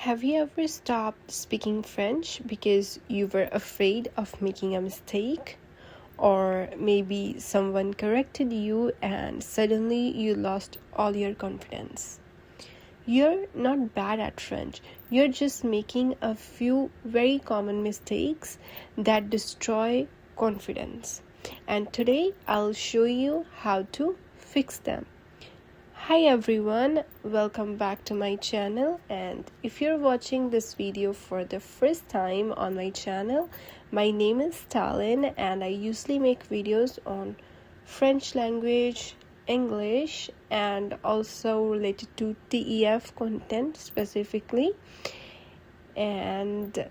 Have you ever stopped speaking French because you were afraid of making a mistake? Or maybe someone corrected you and suddenly you lost all your confidence. You're not bad at French, you're just making a few very common mistakes that destroy confidence. And today I'll show you how to fix them. Hi everyone, welcome back to my channel, and if you're watching this video for the first time on my channel, my name is Stalin and I usually make videos on French language, English, and also related to TEF content specifically. And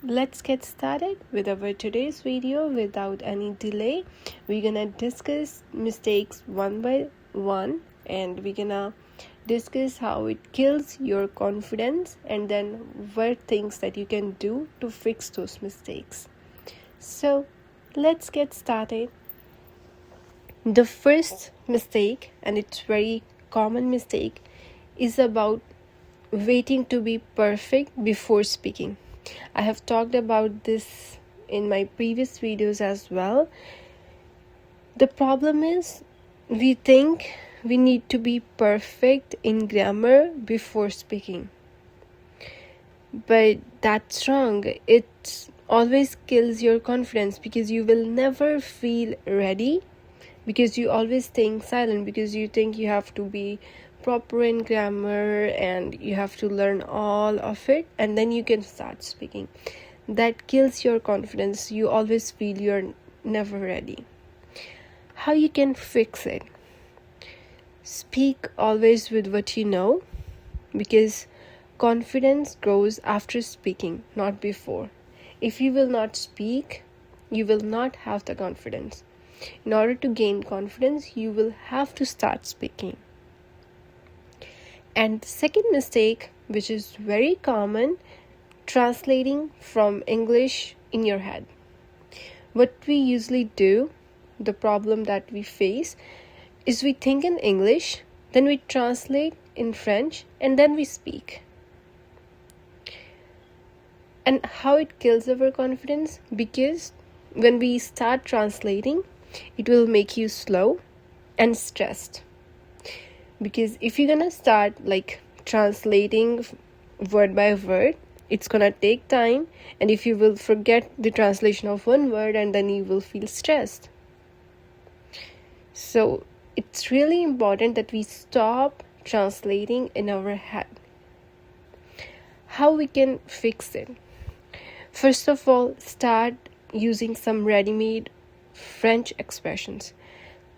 let's get started with our today's video without any delay. We're gonna discuss mistakes one by one, and we're gonna discuss how it kills your confidence and then what things that you can do to fix those mistakes. So let's get started. The first mistake, and it's very common mistake, is about waiting to be perfect before speaking. I have talked about this in my previous videos as well. The problem is we think we need to be perfect in grammar before speaking. But that's wrong. It always kills your confidence because you will never feel ready, because you always think silent, because you think you have to be proper in grammar and you have to learn all of it and then you can start speaking. That kills your confidence. You always feel you're never ready. How you can fix it? Speak always with what you know, because confidence grows after speaking, not before. If you will not speak, you will not have the confidence. In order to gain confidence, you will have to start speaking. And the second mistake, which is very common, translating from English in your head. What we usually do, the problem that we face, is we think in English, then we translate in French, and then we speak. And how it kills our confidence? Because when we start translating, it will make you slow and stressed. Because if you're gonna start translating word by word, it's gonna take time, and if you will forget the translation of one word, and then you will feel stressed. So it's really important that we stop translating in our head. How we can fix it? First of all, start using some ready-made French expressions,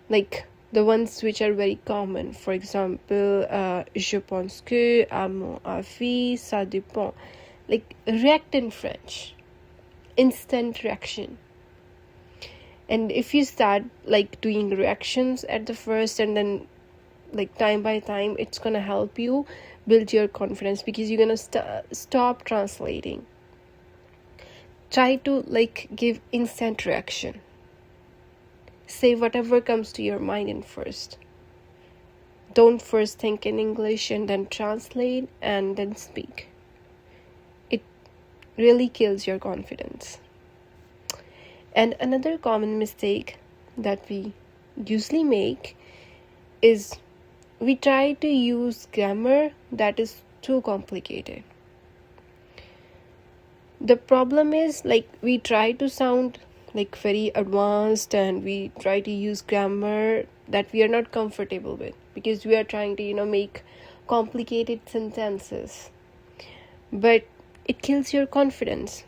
like the ones which are very common. For example, je pense que, à mon avis, ça dépend. Like react in French, instant reaction. And if you start doing reactions at the first and then time by time, it's gonna help you build your confidence, because you're gonna stop translating. Try to give instant reaction. Say whatever comes to your mind in first. Don't first think in English and then translate and then speak. It really kills your confidence. And another common mistake that we usually make is we try to use grammar that is too complicated. The problem is we try to sound very advanced, and we try to use grammar that we are not comfortable with, because we are trying to make complicated sentences. But it kills your confidence.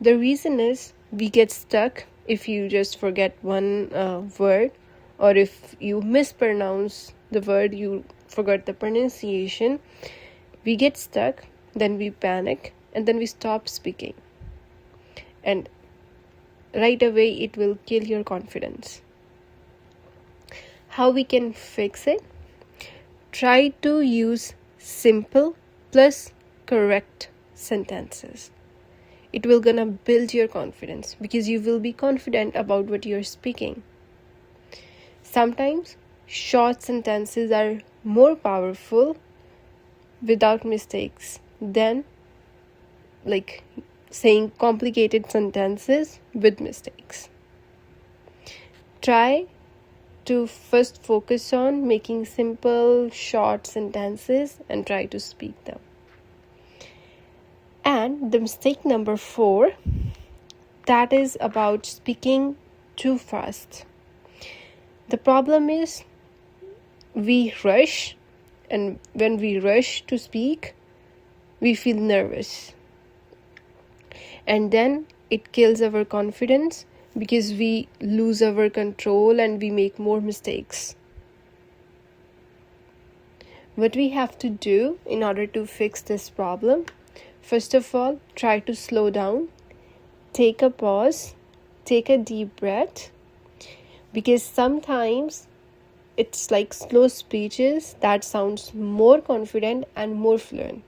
The reason is we get stuck if you just forget one word, or if you mispronounce the word, you forgot the pronunciation. We get stuck, then we panic, and then we stop speaking. And right away, it will kill your confidence. How we can fix it? Try to use simple plus correct sentences. It will gonna build your confidence, because you will be confident about what you're speaking. Sometimes short sentences are more powerful without mistakes than like saying complicated sentences with mistakes. Try to first focus on making simple, short sentences and try to speak them. And the mistake number 4, that is about speaking too fast. The problem is we rush, and when we rush to speak, we feel nervous. And then it kills our confidence because we lose our control and we make more mistakes. What we have to do in order to fix this problem, first of all, try to slow down, take a pause, take a deep breath, because sometimes it's like slow speeches that sounds more confident and more fluent.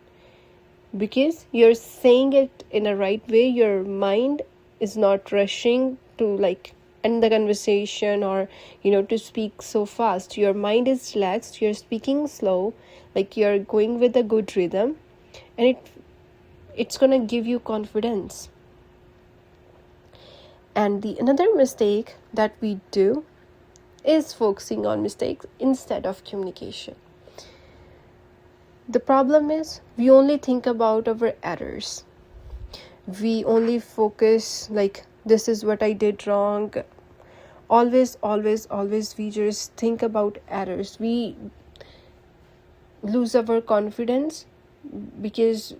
Because you're saying it in a right way, your mind is not rushing to like end the conversation or to speak so fast. Your mind is relaxed, you're speaking slow, like you're going with a good rhythm, and it's gonna give you confidence. And the another mistake that we do is focusing on mistakes instead of communication. The problem is we only think about our errors. We only focus like, this is what I did wrong. Always we just think about errors. We lose our confidence because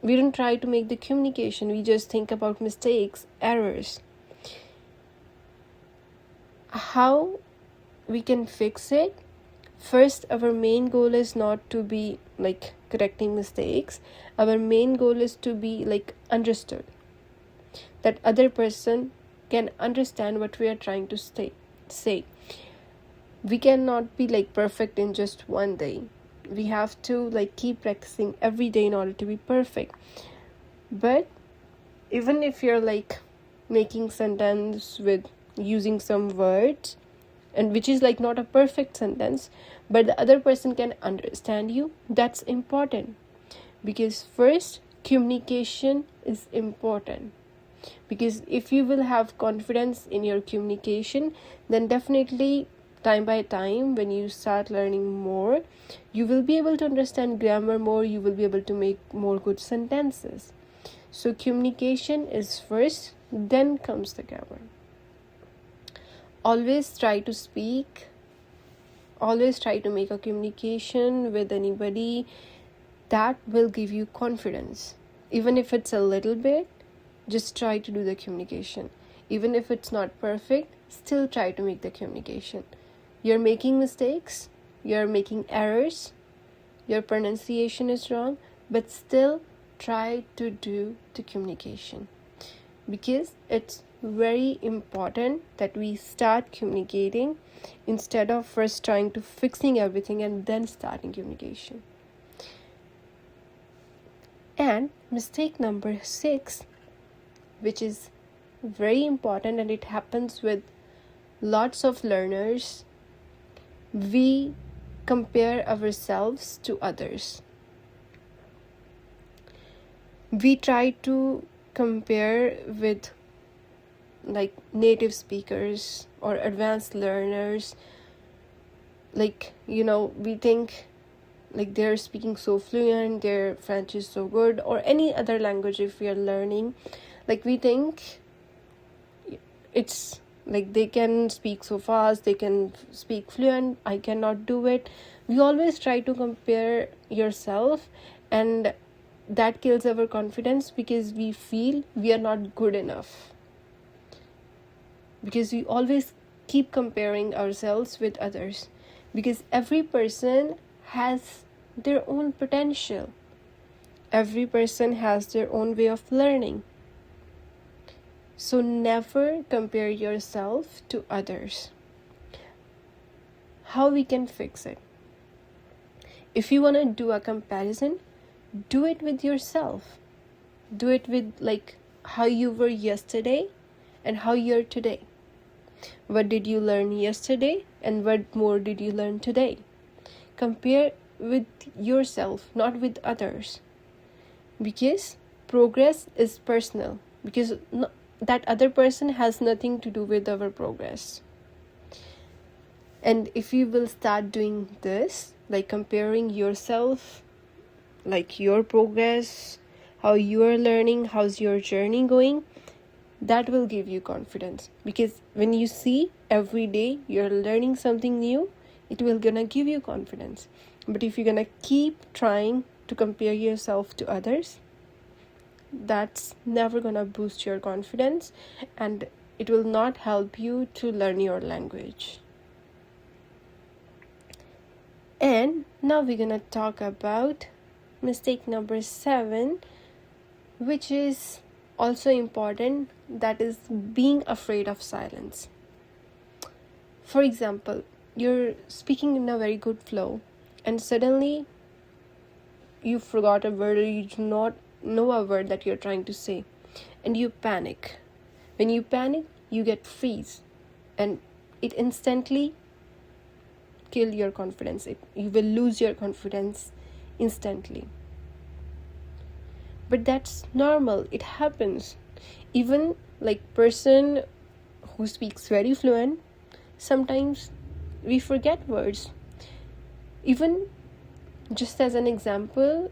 we don't try to make the communication. We just think about mistakes, errors. How we can fix it? First, our main goal is not to be like correcting mistakes. Our main goal is to be like understood. That other person can understand what we are trying to say. We cannot be like perfect in just one day. We have to like keep practicing every day in order to be perfect. But even if you're like making sentence with using some words, and which is like not a perfect sentence, but the other person can understand you, that's important. Because first, communication is important. Because if you will have confidence in your communication, then definitely time by time, when you start learning more, you will be able to understand grammar more, you will be able to make more good sentences. So communication is first, then comes the grammar. Always try to speak, always try to make a communication with anybody that will give you confidence. Even if it's a little bit, just try to do the communication. Even if it's not perfect, still try to make the communication. You're making mistakes, you're making errors, your pronunciation is wrong, but still try to do the communication. Because it's very important that we start communicating instead of first trying to fixing everything and then starting communication. And mistake number 6, which is very important and it happens with lots of learners, we compare ourselves to others. We try to compare with like native speakers or advanced learners. Like, we think like they're speaking so fluent, their French is so good, or any other language if we are learning. Like we think it's like they can speak so fast, they can speak fluent, I cannot do it. We always try to compare yourself, and that kills our confidence because we feel we are not good enough. Because we always keep comparing ourselves with others. Because every person has their own potential. Every person has their own way of learning. So never compare yourself to others. How we can fix it? If you want to do a comparison, do it with yourself. Do it with like how you were yesterday and how you're today. What did you learn yesterday and what more did you learn today? Compare with yourself, not with others. Because progress is personal, because that other person has nothing to do with our progress. And if you will start doing this, like comparing yourself, like your progress, how you are learning, how's your journey going, that will give you confidence. Because when you see every day you're learning something new, it will gonna give you confidence. But if you're gonna keep trying to compare yourself to others, that's never gonna boost your confidence, and it will not help you to learn your language. And now we're gonna talk about mistake number 7, which is also important, that is being afraid of silence. For example, you're speaking in a very good flow and suddenly you forgot a word, or you do not know a word that you're trying to say, and you panic. When you panic, you get freeze, and it instantly kill your confidence. You will lose your confidence instantly. But that's normal, it happens. Even like person who speaks very fluent, sometimes we forget words. Even just as an example,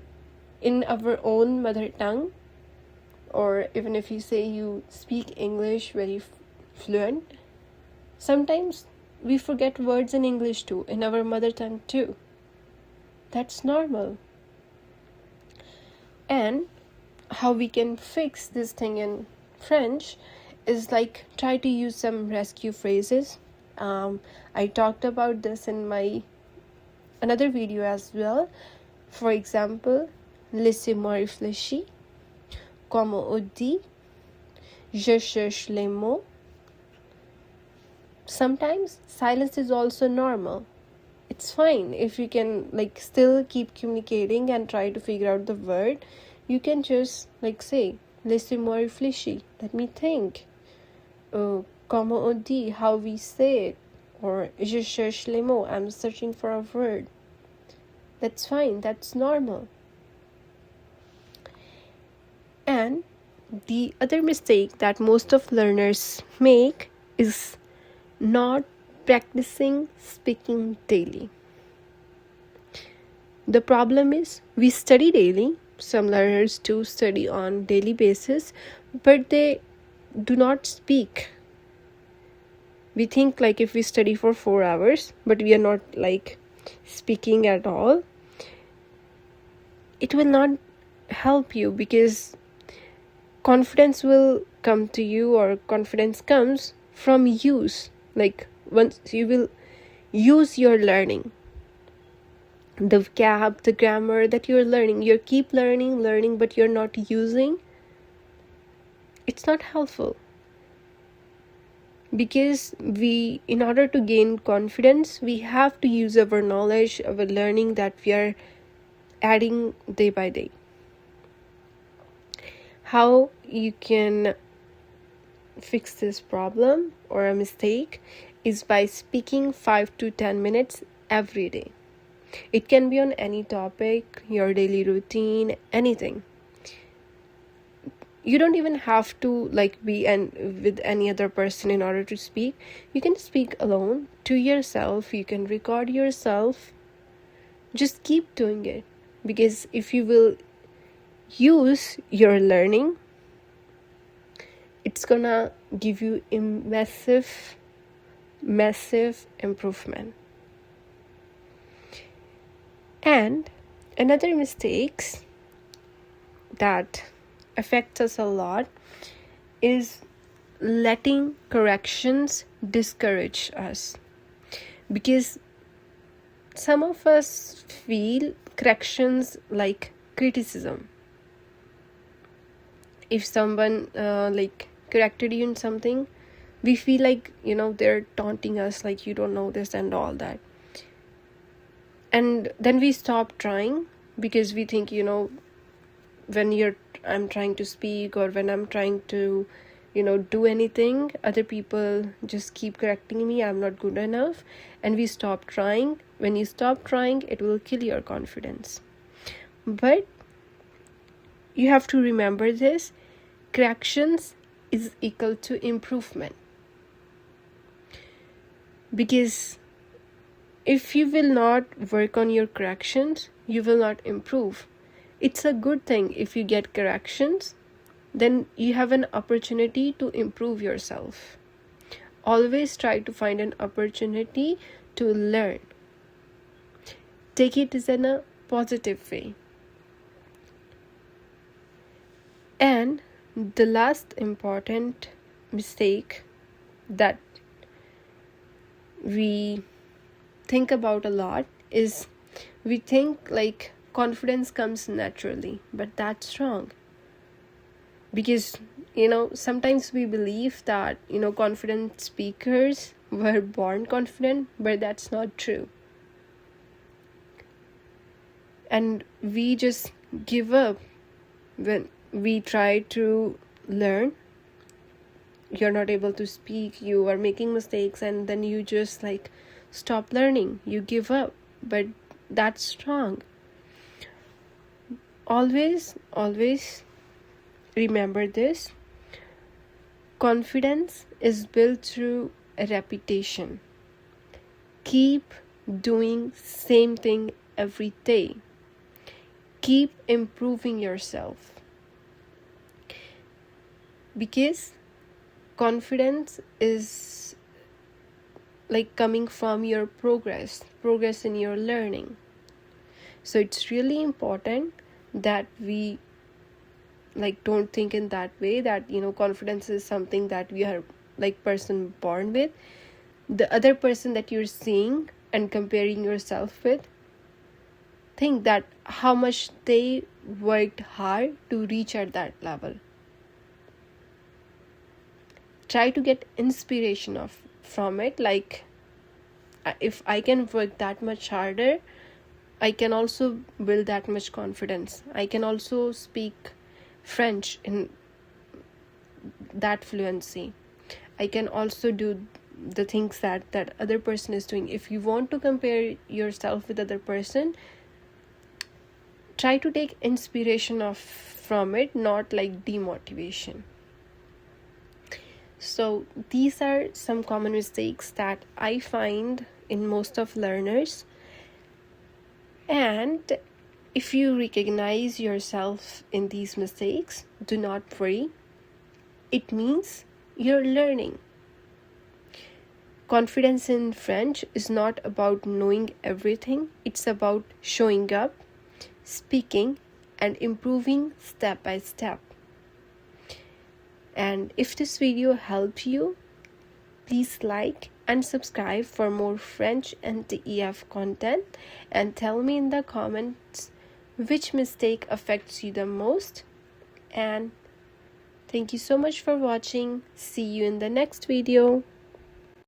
in our own mother tongue, or even if you say you speak English very fluent, sometimes we forget words in English too, in our mother tongue too. That's normal. And how we can fix this thing in French is like try to use some rescue phrases. I talked about this in my another video as well. For example, laissez-moi réfléchir, comme on dit, je cherche les mots. Sometimes silence is also normal. It's fine if you can like still keep communicating and try to figure out the word. You can just like say, laissez-moi réfléchir, let me think. Comment on dit, how we say it. Or je cherche les mots, I'm searching for a word. That's fine, that's normal. And the other mistake that most of learners make is not practicing speaking daily. The problem is we study daily. Some learners do study on daily basis, but they do not speak. We think like if we study for 4 hours, but we are not like speaking at all, it will not help you, because confidence will come to you, or confidence comes from use. Like once you will use your learning, the vocab, the grammar that you're learning, you keep learning, but you're not using, it's not helpful. Because in order to gain confidence, we have to use our knowledge, our learning that we are adding day by day. How you can fix this problem or a mistake is by speaking 5 to 10 minutes every day. It can be on any topic, your daily routine, anything. You don't even have to like be with any other person in order to speak. You can speak alone to yourself. You can record yourself. Just keep doing it, because if you will use your learning, it's gonna give you a massive improvement. And another mistakes that affects us a lot is letting corrections discourage us, because some of us feel corrections like criticism. If someone like corrected you in something, we feel like they're taunting us, like you don't know this and all that, and then we stop trying, because we think when I'm trying to speak, or when I'm trying to do anything, other people just keep correcting me, I'm not good enough, and we stop trying. When you stop trying, it will kill your confidence. But you have to remember this: corrections is equal to improvement. Because if you will not work on your corrections, you will not improve. It's a good thing if you get corrections, then you have an opportunity to improve yourself. Always try to find an opportunity to learn. Take it as in a positive way. And the last important mistake that we think about a lot is we think like confidence comes naturally, but that's wrong. Because sometimes we believe that confident speakers were born confident, but that's not true. And we just give up when we try to learn. You're not able to speak, you are making mistakes, and then you just like stop learning, you give up. But that's wrong. Always remember this: confidence is built through a repetition. Keep doing same thing every day. Keep improving yourself. Because confidence is like coming from your progress in your learning. So it's really important that we like don't think in that way that confidence is something that we are like person born with. The other person that you're seeing and comparing yourself with, think that how much they worked hard to reach at that level. Try to get inspiration from it. Like, if I can work that much harder, I can also build that much confidence. I can also speak French in that fluency. I can also do the things that other person is doing. If you want to compare yourself with other person, try to take inspiration from it, not like demotivation. So these are some common mistakes that I find in most of learners. And if you recognize yourself in these mistakes, do not worry. It means you're learning. Confidence in French is not about knowing everything. It's about showing up, speaking, and improving step by step. And if this video helped you, please like and subscribe for more French and TEF content, and tell me in the comments which mistake affects you the most. And thank you so much for watching. See you in the next video.